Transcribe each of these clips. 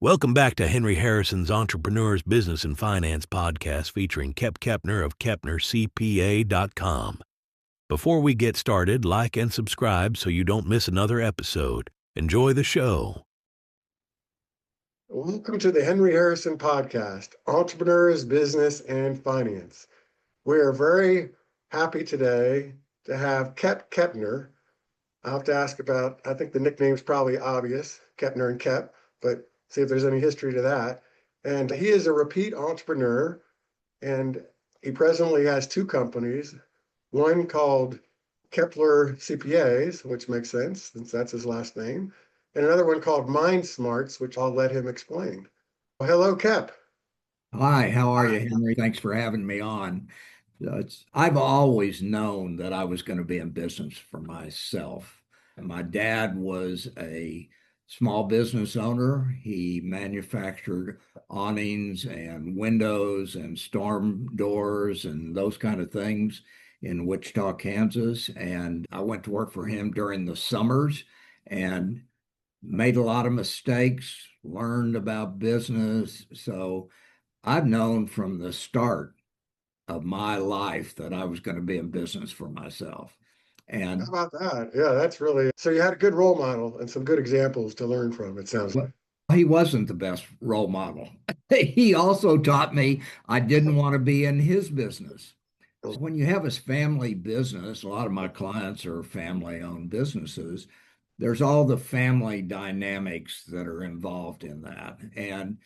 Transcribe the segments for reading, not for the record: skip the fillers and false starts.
Welcome back to Henry Harrison's Entrepreneur's Business and Finance podcast featuring Kep Kepner of Kepner CPA.com. Before we get started, like and subscribe so you don't miss another episode. Enjoy the show. Welcome to the Henry Harrison podcast, Entrepreneur's Business and Finance. We are very happy today to have Kep Kepner. I'll have to ask about, I think the nickname's probably obvious, Kepner and Kep, but see if there's any history to that. And he is a repeat entrepreneur, and he presently has two companies, one called Kepner CPAs, which makes sense since that's his last name, and another one called Mindsmarts, which I'll let him explain. Well, hello, Kep. Hi, how are you, Henry? Thanks for having me on. I've always known that I was going to be in business for myself. My dad was a small business owner. He manufactured awnings and windows and storm doors and those kind of things in Wichita, Kansas. And I went to work for him during the summers and made a lot of mistakes, learned about business. So I've known from the start of my life that I was going to be in business for myself. How And about that? Yeah, that's really, so you had a good role model and some good examples to learn from, it sounds like. he wasn't the best role model. He also taught me I didn't want to be in his business. So when you have a family business, a lot of my clients are family-owned businesses. There's all the family dynamics that are involved in that. And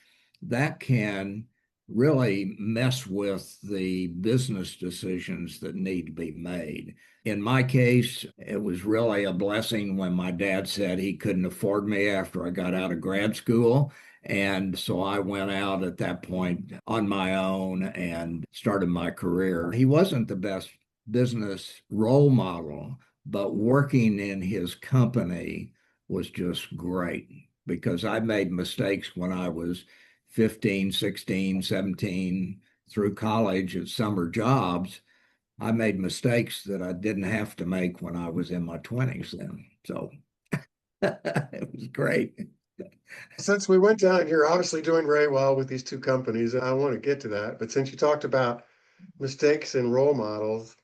that can really mess with the business decisions that need to be made. In my case, it was really a blessing when my dad said he couldn't afford me after I got out of grad school. And so I went out at that point on my own and started my career. He wasn't the best business role model, but working in his company was just great because I made mistakes when I was 15, 16, 17 through college at summer jobs. I made mistakes that I didn't have to make when I was in my 20s then. So it was great. Since we went down, you're obviously doing very well with these two companies, and I want to get to that. But since you talked about mistakes and role models,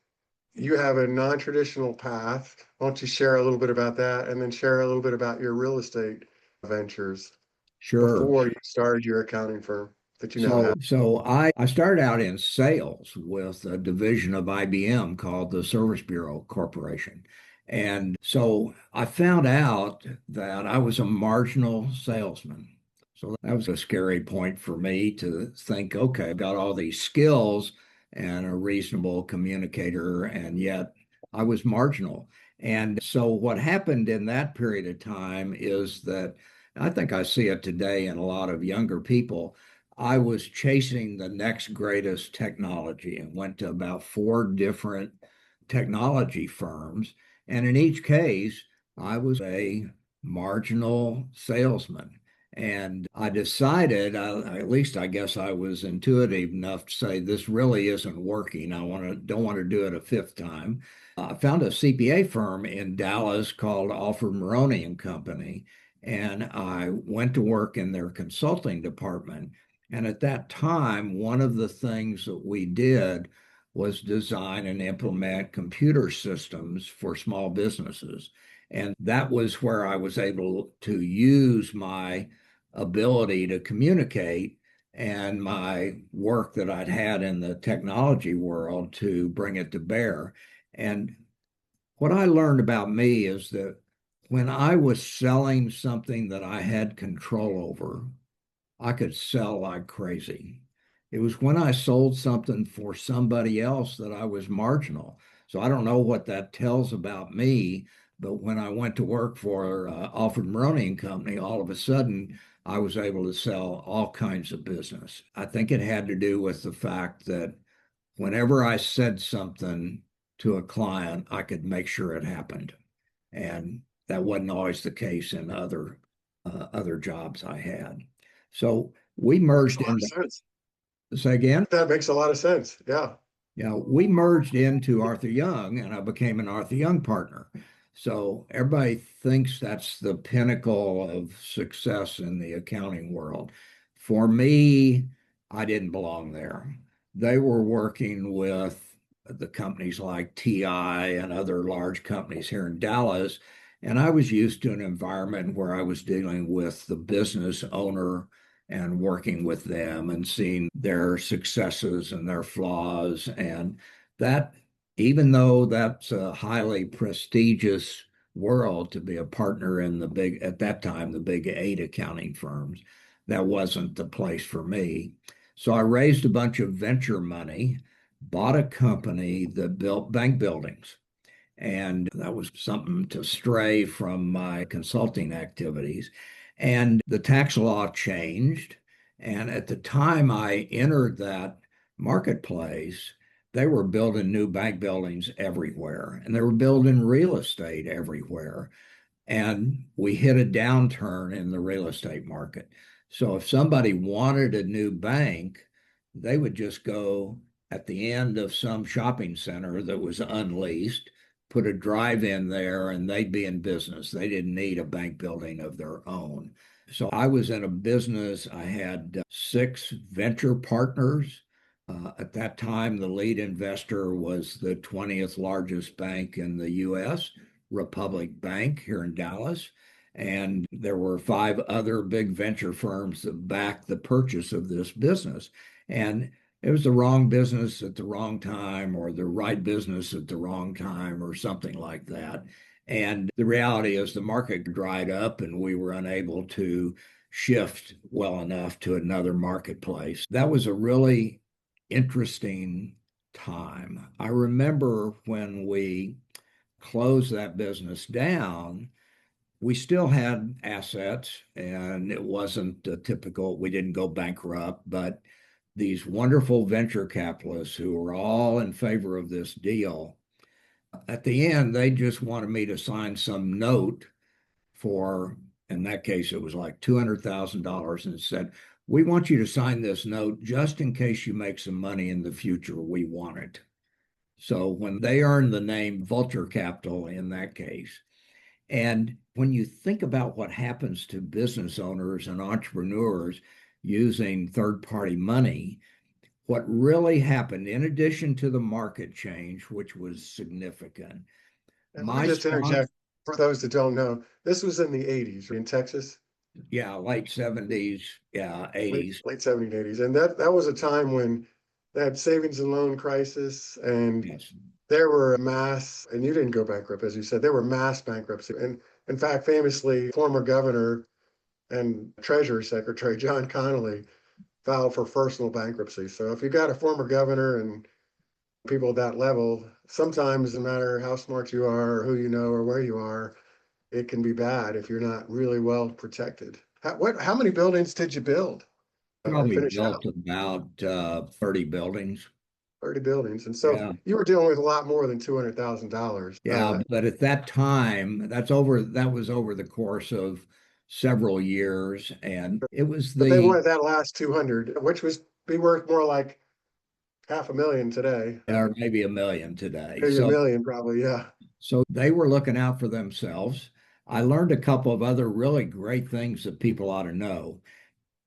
you have a non-traditional path. Why don't you share a little bit about that and then share a little bit about your real estate ventures Sure. before you started your accounting firm that you now have? So I started out in sales with a division of IBM called the Service Bureau Corporation. And so I found out that I was a marginal salesman. So that was a scary point for me to think, okay, I've got all these skills and a reasonable communicator, and yet I was marginal. And so what happened in that period of time is that I think I see it today in a lot of younger people. I was chasing the next greatest technology and went to about four different technology firms. And in each case, I was a marginal salesman. And I decided, at least I guess I was intuitive enough to say, this really isn't working. Don't want to do it a fifth time. I found a CPA firm in Dallas called Alfred Maroney and Company, and I went to work in their consulting department. And at that time, one of the things that we did was design and implement computer systems for small businesses. And that was where I was able to use my ability to communicate and my work that I'd had in the technology world to bring it to bear. And what I learned about me is that when I was selling something that I had control over, I could sell like crazy. It was when I sold something for somebody else that I was marginal. So I don't know what that tells about me, but when I went to work for Alfred Maroney and Company, all of a sudden I was able to sell all kinds of business. I think it had to do with the fact that whenever I said something to a client, I could make sure it happened. And that wasn't always the case in other jobs I had. So we Makes merged a lot of into, sense. say again? That makes a lot of sense. Yeah. Yeah, we merged into Arthur Young and I became an Arthur Young partner. So everybody thinks that's the pinnacle of success in the accounting world. For me, I didn't belong there. They were working with the companies like TI and other large companies here in Dallas. And I was used to an environment where I was dealing with the business owner and working with them and seeing their successes and their flaws. And that even though that's a highly prestigious world to be a partner in the big, at that time, the big eight accounting firms, that wasn't the place for me. So I raised a bunch of venture money, bought a company that built bank buildings. And that was something to stray from my consulting activities. And the tax law changed. And at the time I entered that marketplace, they were building new bank buildings everywhere, and they were building real estate everywhere. And we hit a downturn in the real estate market. So if somebody wanted a new bank, they would just go at the end of some shopping center that was unleased, put a drive in there, and they'd be in business. They didn't need a bank building of their own. So I was in a business. I had six venture partners. At that time, the lead investor was the 20th largest bank in the US, Republic Bank here in Dallas. And there were five other big venture firms that backed the purchase of this business. And it was the wrong business at the wrong time, or the right business at the wrong time, or something like that. And the reality is the market dried up and we were unable to shift well enough to another marketplace. That was a really interesting time. I remember when we closed that business down, we still had assets and it wasn't typical. We didn't go bankrupt, but these wonderful venture capitalists who were all in favor of this deal, at the end, they just wanted me to sign some note for, in that case, it was like $200,000, and said, we want you to sign this note just in case you make some money in the future. We want it. So when they earned the name Vulture Capital in that case, and when you think about what happens to business owners and entrepreneurs using third party money, what really happened, in addition to the market change, which was significant, And let me my just sponsor, interject for those that don't know. This was in the 80s in Texas, yeah, late 70s, yeah, 80s. late 70s, 80s. And that was a time when they had savings and loan crisis, and Yes. there were mass, and you didn't go bankrupt, as you said, there were mass bankruptcy. And in fact, famously, former governor and Treasury Secretary John Connolly filed for personal bankruptcy. So if you got a former governor and people at that level, sometimes no matter how smart you are, or who you know, or where you are, it can be bad if you're not really well protected. How many buildings did you build and Probably finish built out? about 30 buildings. 30 buildings. And so Yeah. you were dealing with a lot more than $200,000. Yeah, but at that time, that was over the course of several years, and it was But they the wanted that last 200, which was be worth more like half a million today, or maybe a million today. maybe a million probably. Yeah. So they were looking out for themselves. I learned a couple of other really great things that people ought to know.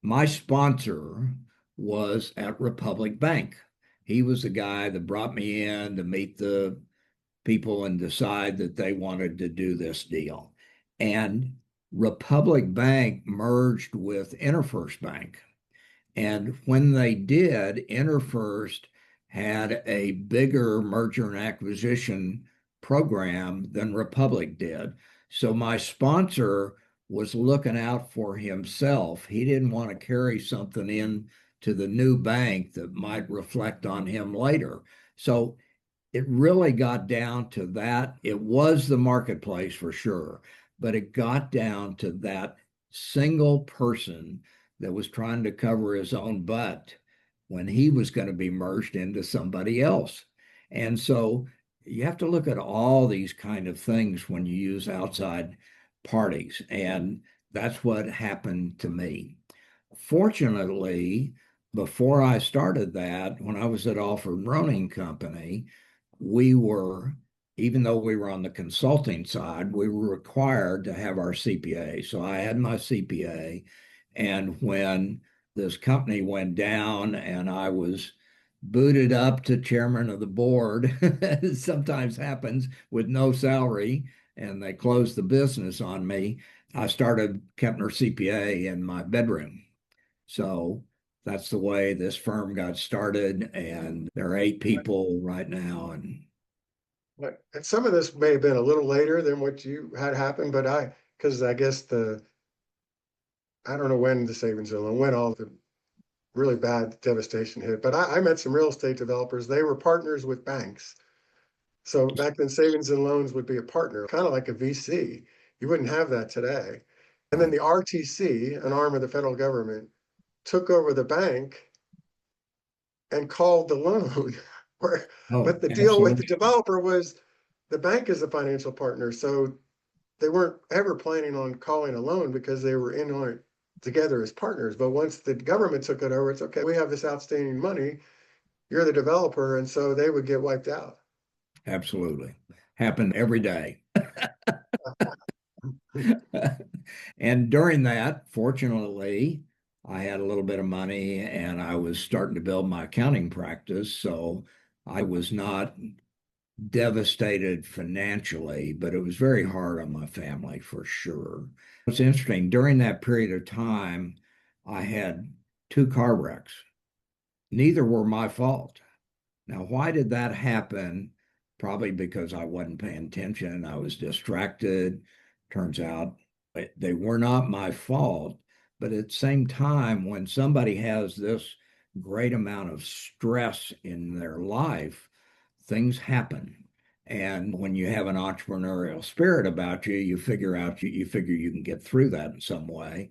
My sponsor was at Republic Bank. He was the guy that brought me in to meet the people and decide that they wanted to do this deal. And Republic Bank merged with InterFirst Bank. And when they did, InterFirst had a bigger merger and acquisition program than Republic did. So my sponsor was looking out for himself. He didn't want to carry something in to the new bank that might reflect on him later. So it really got down to that. It was the marketplace for sure, but it got down to that single person that was trying to cover his own butt when he was going to be merged into somebody else. And so you have to look at all these kind of things when you use outside parties. And that's what happened to me. Fortunately, before I started that, when I was at Alfred Roning Company, we were even though we were on the consulting side, we were required to have our CPA. So I had my CPA. And when this company went down and I was booted up to chairman of the board, it sometimes happens with no salary, and they closed the business on me. I started Kepner CPA in my bedroom. So that's the way this firm got started. And there are 8 people right now. And And some of this may have been a little later than what you had happened, but because I guess I don't know when the savings and loan, when all the really bad devastation hit, but I met some real estate developers. They were partners with banks. So back then, savings and loans would be a partner, kind of like a VC. You wouldn't have that today. And then the RTC, an arm of the federal government, took over the bank and called the loan. oh, But the deal with the absolutely. developer was the bank is a financial partner. So they weren't ever planning on calling a loan because they were in on it together as partners. But once the government took it over, it's okay, we have this outstanding money. You're the developer. And so they would get wiped out. Absolutely. Happen every day. And during that, fortunately, I had a little bit of money and I was starting to build my accounting practice. So I was not devastated financially, but it was very hard on my family for sure. It's interesting, during that period of time, I had 2 car wrecks. Neither were my fault. Now, why did that happen? Probably because I wasn't paying attention. I was distracted. Turns out they were not my fault. But at the same time, when somebody has this great amount of stress in their life, things happen. And when you have an entrepreneurial spirit about you, you figure you can get through that in some way.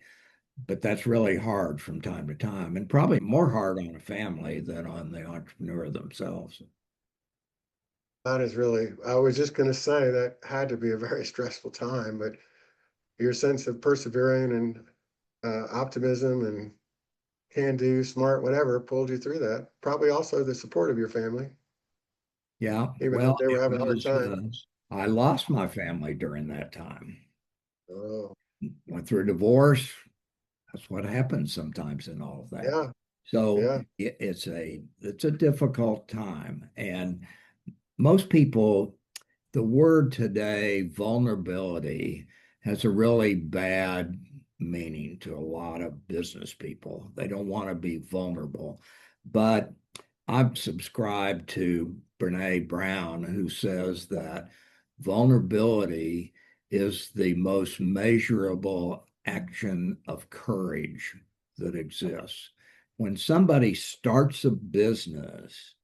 But that's really hard from time to time, and probably more hard on a family than on the entrepreneur themselves. That is really, I was just going to say that had to be a very stressful time, but your sense of persevering and optimism and can do, smart, whatever, pulled you through that. Probably also the support of your family, Yeah, even though well, they were it having a hard was, time. I lost my family during that time. Oh, Went through a divorce. That's what happens sometimes in all of that. yeah, So yeah. it's a difficult time. And most people, the word today, vulnerability, has a really bad meaning to a lot of business people. They don't want to be vulnerable. But I've subscribed to Brene Brown, who says that vulnerability is the most measurable action of courage that exists. When somebody starts a business,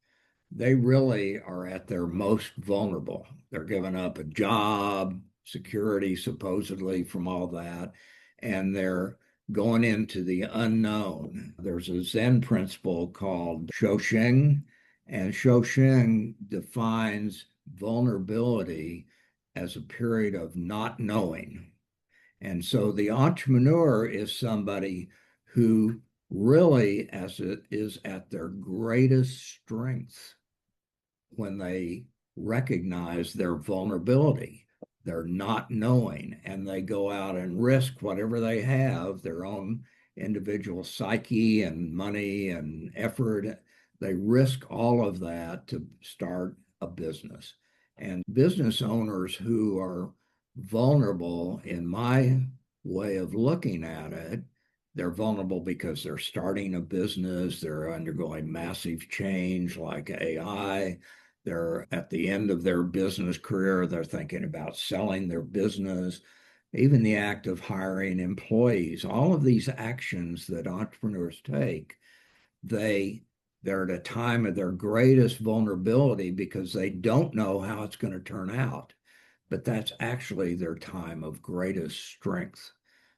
they really are at their most vulnerable. They're giving up a job, security supposedly from all that, and they're going into the unknown. There's a Zen principle called Shoshin, and Shoshin defines vulnerability as a period of not knowing. And so the entrepreneur is somebody who really, as it is at their greatest strength, when they recognize their vulnerability, their not knowing, and they go out and risk whatever they have, their own individual psyche and money and effort. They risk all of that to start a business. And business owners who are vulnerable, in my way of looking at it, they're vulnerable because they're starting a business, they're undergoing massive change like AI, they're at the end of their business career. They're thinking about selling their business, even the act of hiring employees. All of these actions that entrepreneurs take, they they're at a time of their greatest vulnerability because they don't know how it's going to turn out. But that's actually their time of greatest strength.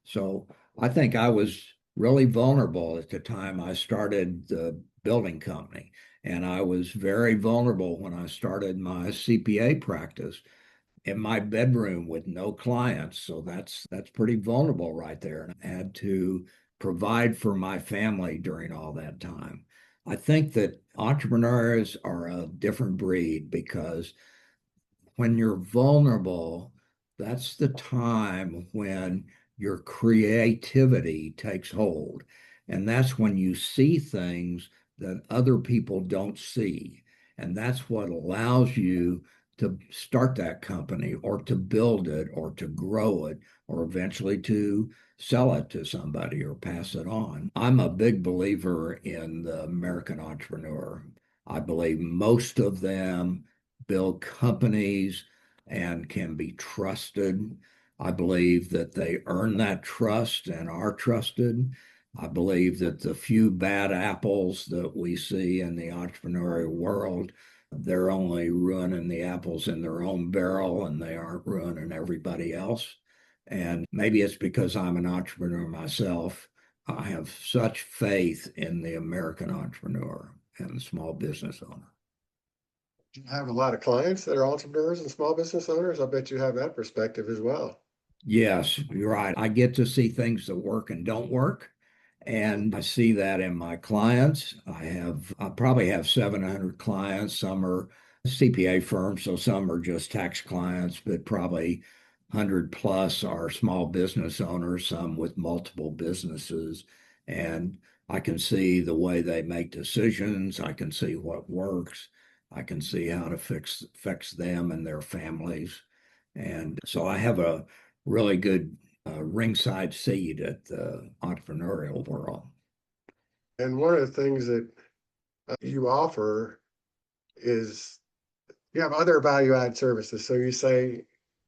So I think I was really vulnerable at the time I started the building company. And I was very vulnerable when I started my CPA practice in my bedroom with no clients. So that's pretty vulnerable right there. And I had to provide for my family during all that time. I think that entrepreneurs are a different breed because when you're vulnerable, that's the time when your creativity takes hold. And that's when you see things that other people don't see. And that's what allows you to start that company or to build it or to grow it or eventually to sell it to somebody or pass it on. I'm a big believer in the American entrepreneur. I believe most of them build companies and can be trusted. I believe that they earn that trust and are trusted. I believe that the few bad apples that we see in the entrepreneurial world, they're only ruining the apples in their own barrel and they aren't ruining everybody else. And maybe it's because I'm an entrepreneur myself. I have such faith in the American entrepreneur and the small business owner. You have a lot of clients that are entrepreneurs and small business owners. I bet you have that perspective as well. Yes, you're right. I get to see things that work and don't work. And I see that in my clients. I probably have 700 clients. Some are CPA firms, so some are just tax clients, but probably 100 plus are small business owners, some with multiple businesses. And I can see the way they make decisions. I can see what works. I can see how to fix them and their families. And so I have a really good ringside seat at the entrepreneurial world. And one of the things that you offer is you have other value add services. So you say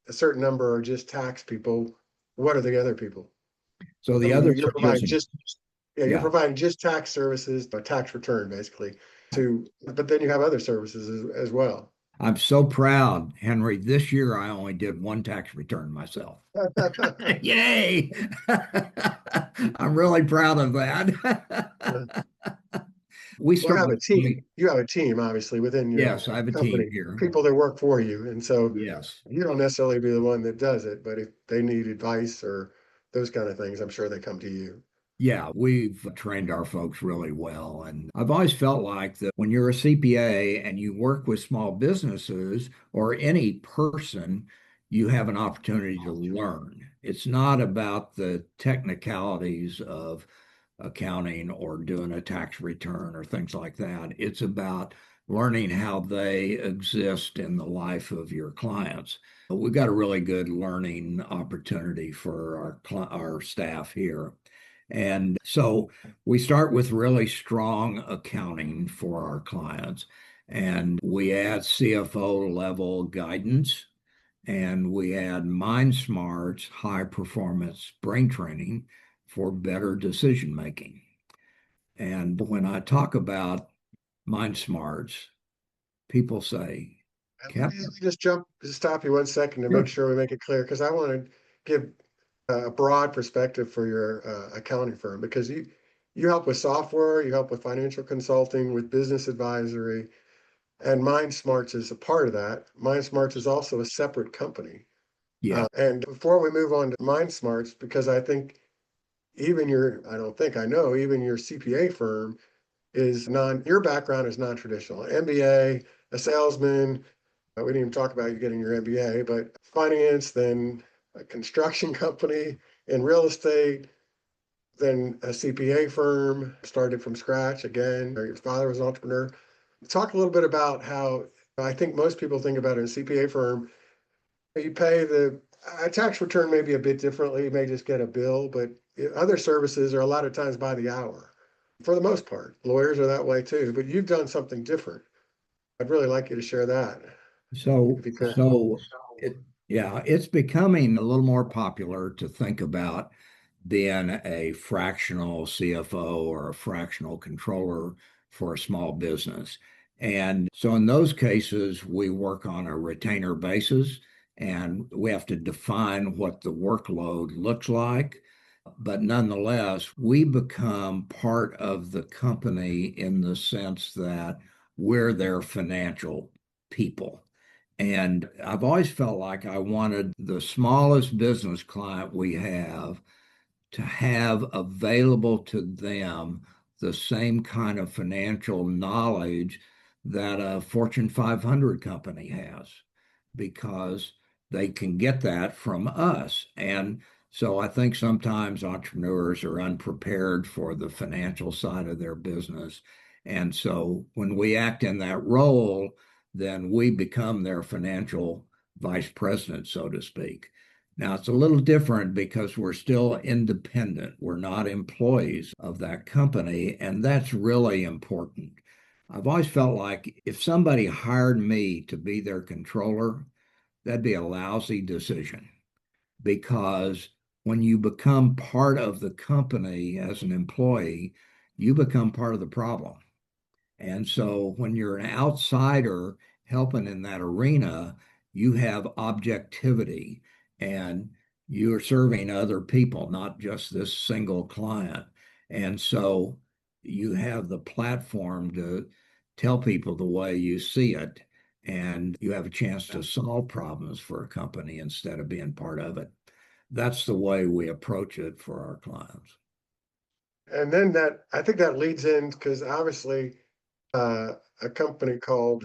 a certain number are just tax people. What are the other people? So the So others you're are just, providing just, yeah, you're yeah. providing just tax services, a tax return basically to, but then you have other services as well. I'm so proud, Henry. This year I only did one tax return myself. Yay! I'm really proud of that. We Well, start have a with team. You have a team, obviously, within your yes, I have a team company, here. people that work for you. And so Yes. you don't necessarily be the one that does it, but if they need advice or those kind of things, I'm sure they come to you. Yeah, we've trained our folks really well. And I've always felt like that when you're a CPA and you work with small businesses or any person, you have an opportunity to learn. It's not about the technicalities of accounting or doing a tax return or things like that. It's about learning how they exist in the life of your clients. We've got a really good learning opportunity for our staff here. And so we start with really strong accounting for our clients. And we add CFO level guidance and we add Mindsmarts high performance brain training for better decision making. And when I talk about Mindsmarts, people say, And let Kep, me just stop you 1 second to make sure. sure we make it clear, because I want to give a broad perspective for your accounting firm, because you help with software, you help with financial consulting, with business advisory, and MindSmarts is a part of that. MindSmarts is also a separate company. Yeah, And before we move on to MindSmarts, because I think I don't think I know, even your CPA firm your background is non-traditional. MBA, a salesman, we didn't even talk about you getting your MBA, but finance, then a construction company in real estate, then a CPA firm, started from scratch again. Your father was an entrepreneur. Talk a little bit about how I think most people think about it, a CPA firm. You pay the a tax return maybe a bit differently. You may just get a bill, but other services are a lot of times by the hour. For the most part, lawyers are that way too. But you've done something different. I'd really like you to share that So, if you could. so yeah, it's becoming a little more popular to think about being a fractional CFO or a fractional controller for a small business. And so in those cases, we work on a retainer basis and we have to define what the workload looks like. But nonetheless, we become part of the company in the sense that we're their financial people. And I've always felt like I wanted the smallest business client we have to have available to them the same kind of financial knowledge that a Fortune 500 company has. because they can get that from us. And so I think sometimes entrepreneurs are unprepared for the financial side of their business. And so when we act in that role, then we become their financial vice president, so to speak. Now, it's a little different because we're still independent. We're not employees of that company, and that's really important. I've always felt like if somebody hired me to be their controller, that'd be a lousy decision because when you become part of the company as an employee, you become part of the problem. And so when you're an outsider helping in that arena, you have objectivity and you're serving other people, not just this single client. And so you have the platform to tell people the way you see it, and you have a chance to solve problems for a company instead of being part of it. That's the way we approach it for our clients. And then I think that leads in because obviously a company called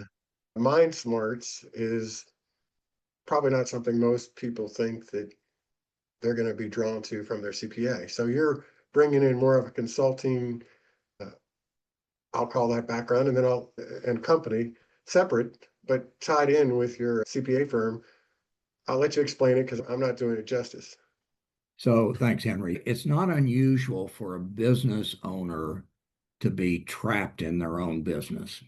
Mindsmarts is probably not something most people think that they're going to be drawn to from their CPA. So you're bringing in more of a consulting, uh, I'll call that background, and then and company separate, but tied in with your CPA firm. I'll let you explain it because I'm not doing it justice. So thanks, Henry. It's not unusual for a business owner to be trapped in their own business.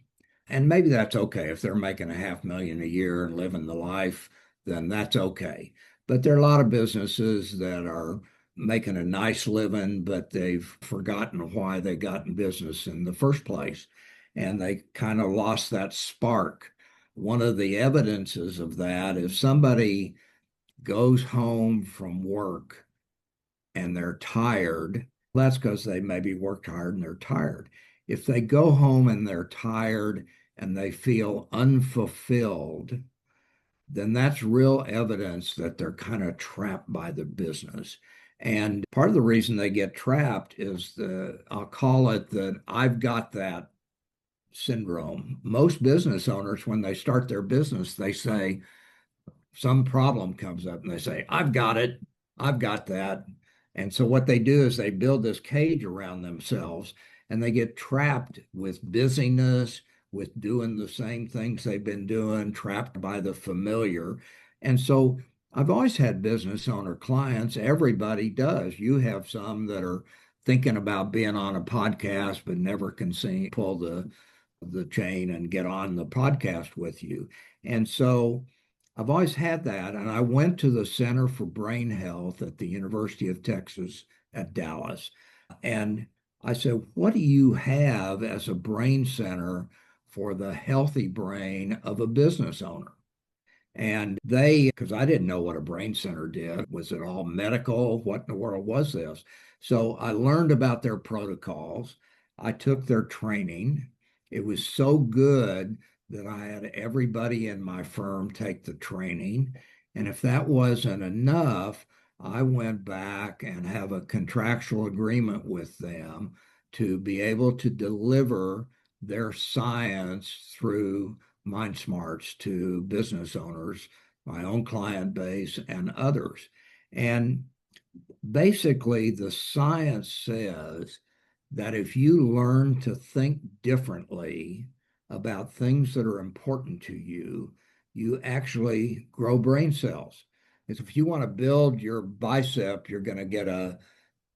And maybe that's okay. If they're making 500,000 a year and living the life, then that's okay. But there are a lot of businesses that are making a nice living, but they've forgotten why they got in business in the first place. And they kind of lost that spark. One of the evidences of that is somebody goes home from work and they're tired, that's because they maybe worked hard and they're tired. If they go home and they're tired and they feel unfulfilled, then that's real evidence that they're kind of trapped by the business. And part of the reason they get trapped is I'll call it the I've got that syndrome. Most business owners, when they start their business, they say, some problem comes up and they say, I've got it. I've got that. And so what they do is they build this cage around themselves and they get trapped with busyness, with doing the same things they've been doing, trapped by the familiar. And so I've always had business owner clients. Everybody does. You have some that are thinking about being on a podcast, but never can pull the chain and get on the podcast with you. And so I've always had that. And I went to the Center for Brain Health at the University of Texas at Dallas. And I said, what do you have as a brain center for the healthy brain of a business owner? And because I didn't know what a brain center did, was it all medical? What in the world was this? So I learned about their protocols. I took their training. It was so good that I had everybody in my firm take the training. And if that wasn't enough, I went back and have a contractual agreement with them to be able to deliver their science through Mindsmarts to business owners, my own client base, and others. And basically, the science says that if you learn to think differently about things that are important to you, you actually grow brain cells. If you want to build your bicep, you're going to get a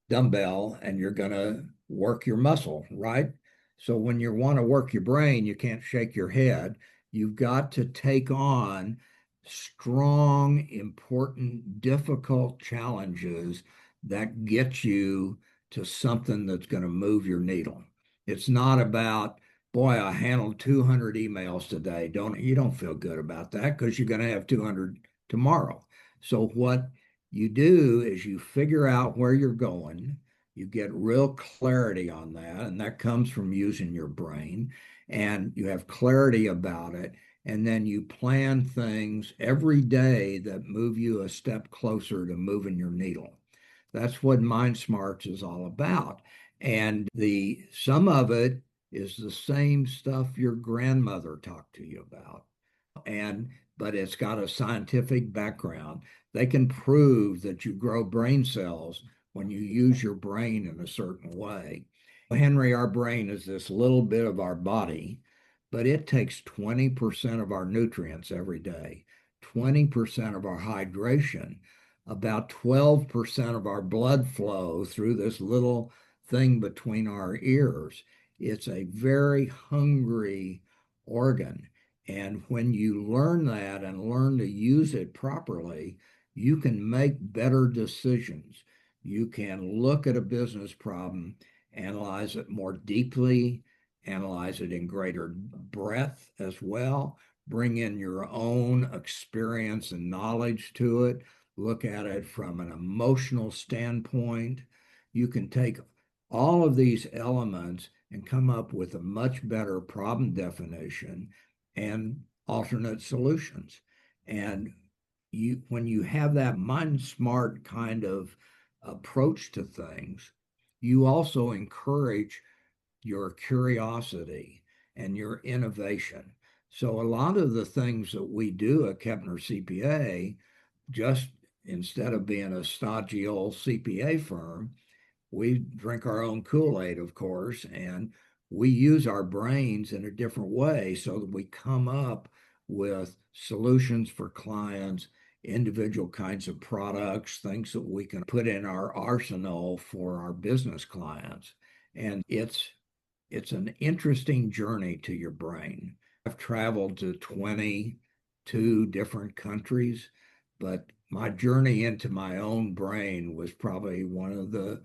dumbbell and you're going to work your muscle, right? So when you want to work your brain, you can't shake your head. You've got to take on strong, important, difficult challenges that get you to something that's going to move your needle. It's not about, boy, I handled 200 emails today. You don't feel good about that because you're going to have 200 tomorrow. So what you do is you figure out where you're going, you get real clarity on that, and that comes from using your brain, and you have clarity about it, and then you plan things every day that move you a step closer to moving your needle. That's what Mind Smarts is all about. And the some of it is the same stuff your grandmother talked to you about. And but it's got a scientific background. They can prove that you grow brain cells when you use your brain in a certain way. Henry, our brain is this little bit of our body, but it takes 20% of our nutrients every day, 20% of our hydration, about 12% of our blood flow through this little thing between our ears. It's a very hungry organ. And when you learn that and learn to use it properly, you can make better decisions. You can look at a business problem, analyze it more deeply, analyze it in greater breadth as well, bring in your own experience and knowledge to it, look at it from an emotional standpoint. You can take all of these elements and come up with a much better problem definition and alternate solutions. And when you have that mind smart kind of approach to things, you also encourage your curiosity and your innovation. So a lot of the things that we do at Kepner CPA, just instead of being a stodgy old CPA firm, we drink our own Kool-Aid, of course, and we use our brains in a different way so that we come up with solutions for clients, individual kinds of products, things that we can put in our arsenal for our business clients. And it's an interesting journey to your brain. I've traveled to 22 different countries, but my journey into my own brain was probably one of the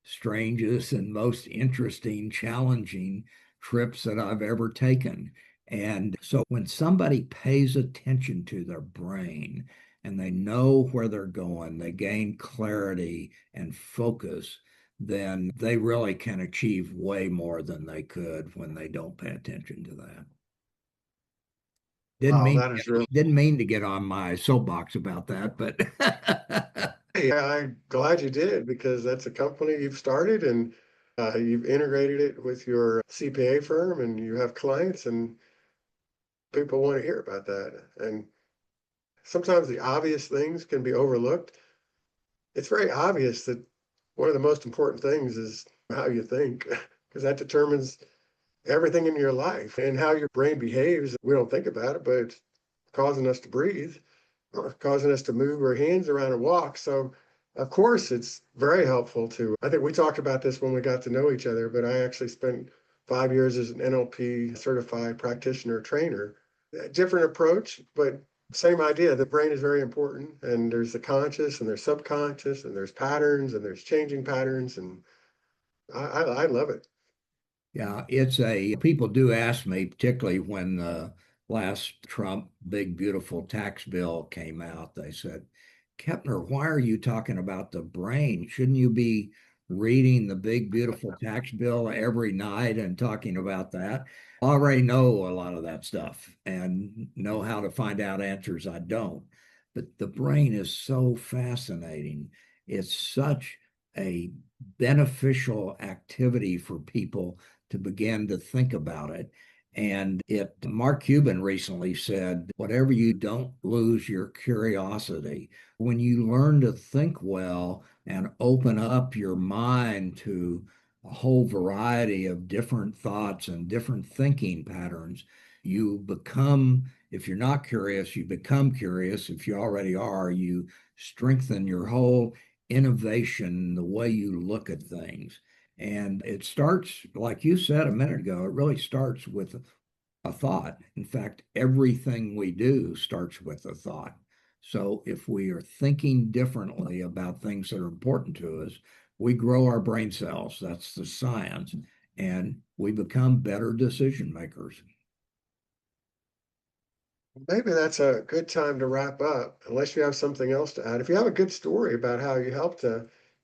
strangest and most interesting, challenging trips that I've ever taken. And so when somebody pays attention to their brain and they know where they're going, they gain clarity and focus, then they really can achieve way more than they could when they don't pay attention to that. Didn't Wow, mean that is really. didn't mean to get on my soapbox about that, but Hey, I'm glad you did because that's a company you've started and you've integrated it with your CPA firm and you have clients and people want to hear about that. And sometimes the obvious things can be overlooked. It's very obvious that one of the most important things is how you think because that determines everything in your life and how your brain behaves. We don't think about it, but it's causing us to breathe, or causing us to move our hands around and walk. So, of course, it's very helpful to. I think we talked about this when we got to know each other, but I actually spent 5 years as an NLP certified practitioner trainer. A different approach, but same idea. The brain is very important, and there's the conscious, and there's subconscious, and there's patterns, and there's changing patterns, and I love it. yeah, it's a people do ask me, particularly when the last Trump big beautiful tax bill came out, they said, Kepner, why are you talking about the brain? Shouldn't you be reading the big beautiful tax bill every night and talking about that? I already know a lot of that stuff and know how to find out answers I don't. But the brain is so fascinating. It's such a beneficial activity for people to begin to think about it. And Mark Cuban recently said, whatever you don't lose your curiosity. When you learn to think well and open up your mind to a whole variety of different thoughts and different thinking patterns, you become, if you're not curious, you become curious. If you already are, you strengthen your whole innovation, the way you look at things. And it starts, like you said a minute ago, it really starts with a thought. In fact, everything we do starts with a thought. So if we are thinking differently about things that are important to us, we grow our brain cells. That's the science. And we become better decision makers. Maybe that's a good time to wrap up, unless you have something else to add. If you have a good story about how you helped,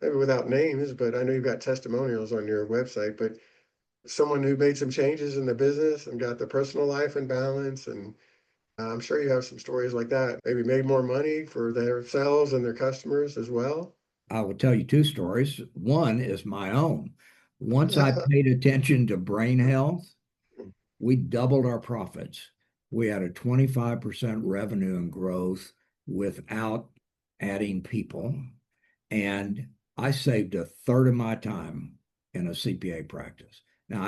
maybe without names, but I know you've got testimonials on your website, but someone who made some changes in the business and got their personal life in balance. And I'm sure you have some stories like that. Maybe made more money for themselves and their customers as well. I will tell you two stories. One is my own. Once I paid attention to brain health, we doubled our profits. we had a 25% revenue and growth without adding people. And I saved a third of my time in a CPA practice. Now,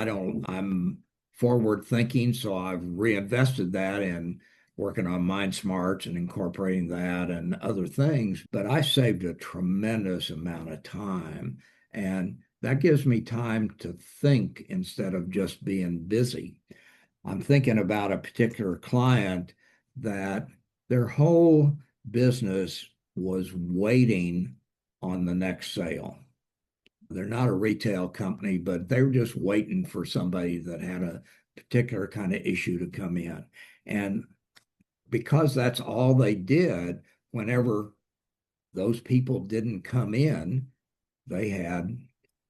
I'm forward thinking, so I've reinvested that in working on Mindsmarts and incorporating that and other things. But I saved a tremendous amount of time. And that gives me time to think instead of just being busy. I'm thinking about a particular client that their whole business was waiting on the next sale. They're not a retail company, but they were just waiting for somebody that had a particular kind of issue to come in. And because that's all they did, whenever those people didn't come in, they had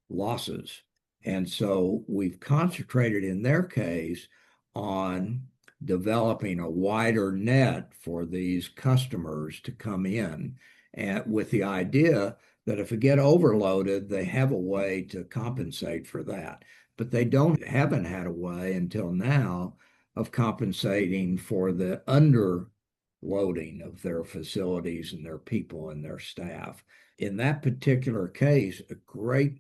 losses. And so we've concentrated in their case on developing a wider net for these customers to come in, and with the idea that if it get overloaded, they have a way to compensate for that. But they haven't had a way until now of compensating for the underloading of their facilities and their people and their staff. In that particular case, a great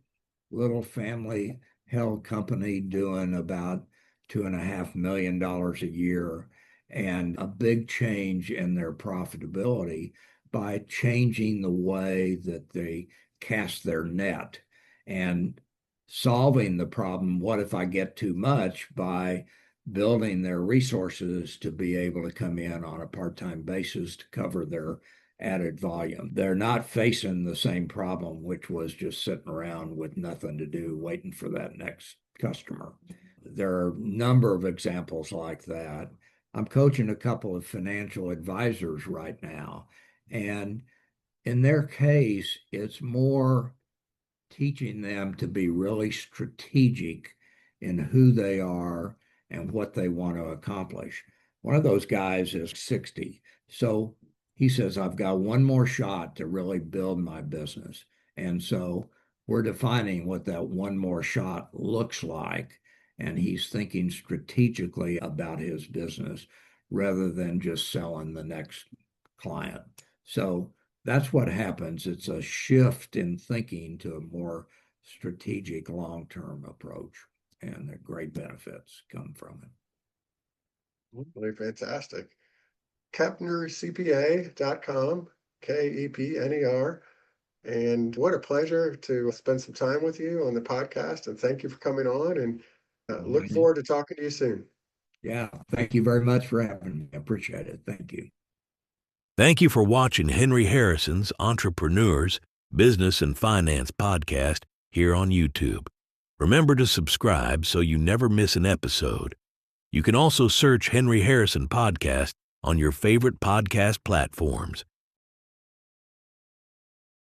little family held company doing about $2.5 million a year, and a big change in their profitability by changing the way that they cast their net and solving the problem. What if I get too much, by building their resources to be able to come in on a part-time basis to cover their added volume. They're not facing the same problem, which was just sitting around with nothing to do, waiting for that next customer. There are a number of examples like that. I'm coaching a couple of financial advisors right now, and in their case, it's more teaching them to be really strategic in who they are and what they want to accomplish. One of those guys is 60. So he says, I've got one more shot to really build my business. And so we're defining what that one more shot looks like. And he's thinking strategically about his business rather than just selling the next client. So that's what happens. It's a shift in thinking to a more strategic long-term approach, and the great benefits come from it. Really fantastic. KepnerCPA.com, Kepner. And what a pleasure to spend some time with you on the podcast. And thank you for coming on, and look forward to talking to you soon. Yeah, thank you very much for having me. I appreciate it. Thank you. Thank you for watching Henry Harrison's Entrepreneurs, Business and Finance podcast here on YouTube. Remember to subscribe so you never miss an episode. You can also search Henry Harrison Podcast on your favorite podcast platforms.